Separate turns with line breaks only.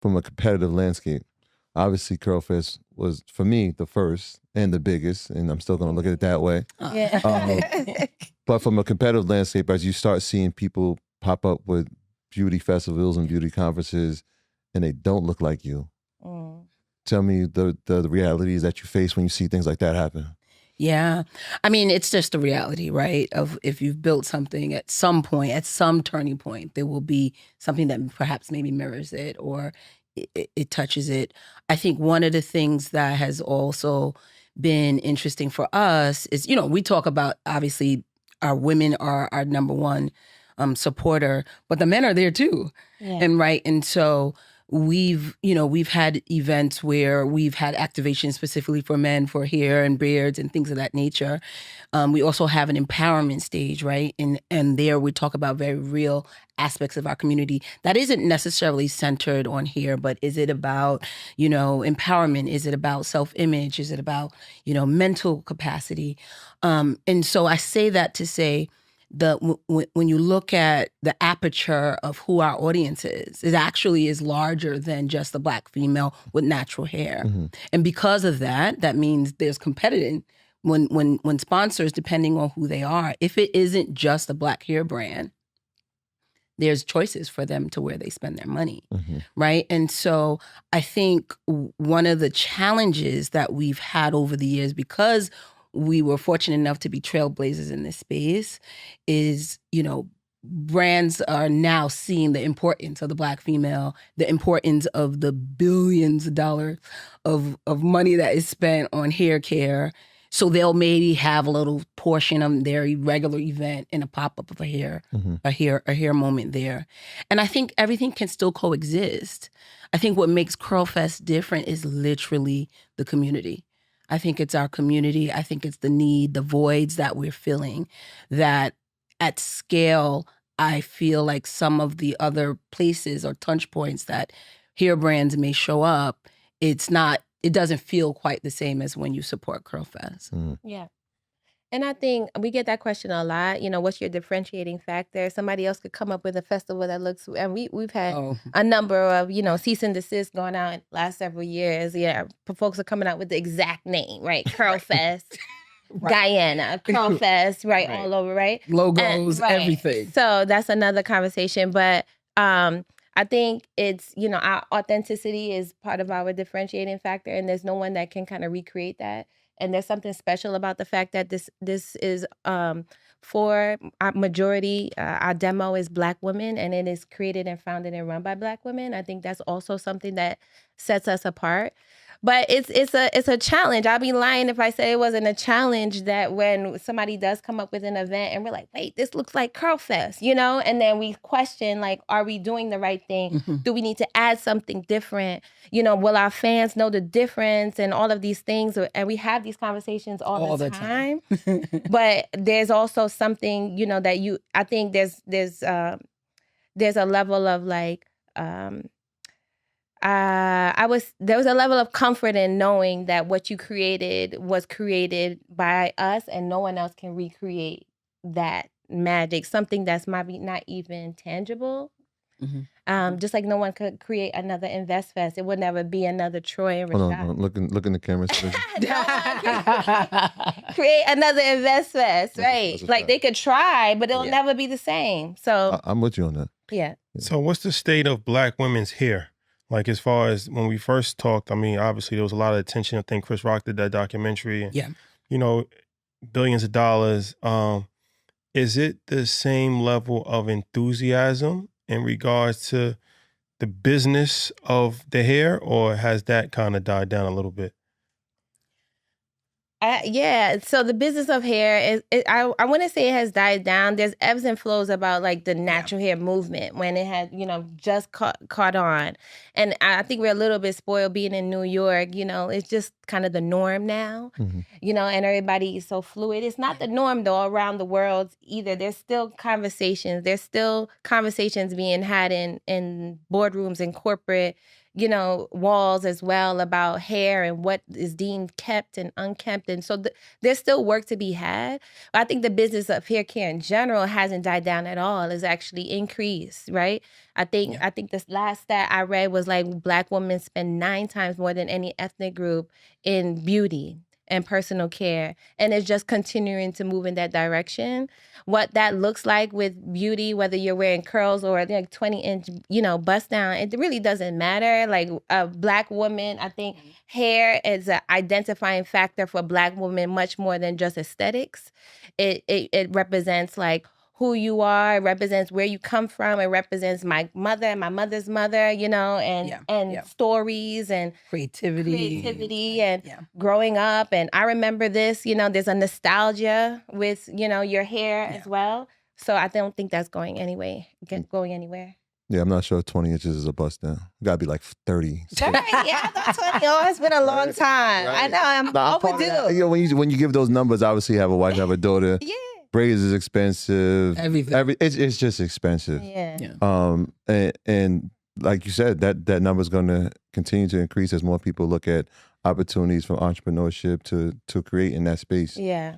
from a competitive landscape. Obviously, Curlfest was, for me, the first and the biggest, and I'm still going to look at it that way.
Yeah.
But from a competitive landscape, as you start seeing people pop up with beauty festivals and beauty conferences, and they don't look like you, tell me the realities that you face when you see things like that happen.
Yeah. I mean, it's just a reality, right? Of if you've built something at some point, at some turning point, there will be something that perhaps maybe mirrors it or it touches it. I think one of the things that has also been interesting for us is, you know, we talk about, obviously, our women are our number one supporter, but the men are there too. Yeah. And so we've had events where we've had activations specifically for men, for hair and beards and things of that nature. We also have an empowerment stage, right? And there we talk about very real aspects of our community that isn't necessarily centered on hair, but is it about, empowerment? Is it about self-image? Is it about, mental capacity? And so I say that to say, when you look at the aperture of who our audience is, it actually is larger than just the Black female with natural hair. Mm-hmm. And because of that, that means there's competitive when sponsors, depending on who they are, if it isn't just a Black hair brand, there's choices for them to where they spend their money, mm-hmm. right? And so I think one of the challenges that we've had over the years, because we were fortunate enough to be trailblazers in this space, is, brands are now seeing the importance of the Black female, the importance of the billions of dollars of money that is spent on hair care. So they'll maybe have a little portion of their regular event in a pop-up of a hair, mm-hmm. a hair moment there. And I think everything can still coexist. I think what makes Curlfest different is literally the community. I think it's our community. I think it's the need, the voids that we're filling, that at scale, I feel like some of the other places or touch points that hair brands may show up, it doesn't feel quite the same as when you support Curlfest. Mm.
Yeah. And I think we get that question a lot. What's your differentiating factor? Somebody else could come up with a festival that looks, and we've had a number of, cease and desist going out in the last several years. Yeah, folks are coming out with the exact name, right? Curlfest, right. Guyana, Curlfest, right, all over, right?
Logos, everything.
So that's another conversation. But I think it's, our authenticity is part of our differentiating factor, and there's no one that can kind of recreate that. And there's something special about the fact that this is for our majority, our demo is Black women, and it is created and founded and run by Black women. I think that's also something that sets us apart. But it's a challenge. I'd be lying if I say it wasn't a challenge, that when somebody does come up with an event and we're like, wait, this looks like Curlfest, and then we question, like, are we doing the right thing? Mm-hmm. Do we need to add something different? Will our fans know the difference and all of these things? And we have these conversations all the time. But there's also something, that I think there's a level of like, there was a level of comfort in knowing that what you created was created by us, and no one else can recreate that magic, something that's maybe not even tangible. Mm-hmm. Just like no one could create another Invest Fest. It would never be another Troy and Rashad.
Hold on. Look in the camera.
Create another Invest Fest, right? Like they could try, but it'll never be the same. So
I'm with you on that.
Yeah.
So what's the state of Black women's hair? Like, as far as when we first talked, I mean, obviously there was a lot of attention. I think Chris Rock did that documentary. And, billions of dollars. Is it the same level of enthusiasm in regards to the business of the hair, or has that kind of died down a little bit?
So the business of hair I wouldn't say it has died down. There's ebbs and flows about like the natural hair movement when it had, just caught on. And I think we're a little bit spoiled being in New York, it's just kind of the norm now, mm-hmm. And everybody is so fluid. It's not the norm though around the world either. There's still conversations. There's still conversations being had in boardrooms and corporate, walls as well about hair and what is deemed kept and unkept. And so there's still work to be had. But I think the business of hair care in general hasn't died down at all. It's actually increased, right? I think this last stat I read was like Black women spend 9 times more than any ethnic group in beauty and personal care. And it's just continuing to move in that direction. What that looks like with beauty, whether you're wearing curls or like 20-inch, bust down, it really doesn't matter. Like a Black woman, I think hair is an identifying factor for Black women much more than just aesthetics. It represents like who you are, it represents where you come from, it represents my mother and my mother's mother, and stories and creativity and growing up. And I remember this, there's a nostalgia with, your hair as well. So I don't think that's going anywhere.
Yeah, I'm not sure 20 inches is a bust down. Gotta be like 30.
Yeah, I thought 20. Oh, it's been a long time. Right. I know, I'm overdue.
When you give those numbers, obviously you have a wife, have a daughter.
Yeah.
Braids is expensive.
Everything.
It's just expensive.
Yeah.
And like you said, that number is going to continue to increase as more people look at opportunities for entrepreneurship to create in that space.
Yeah.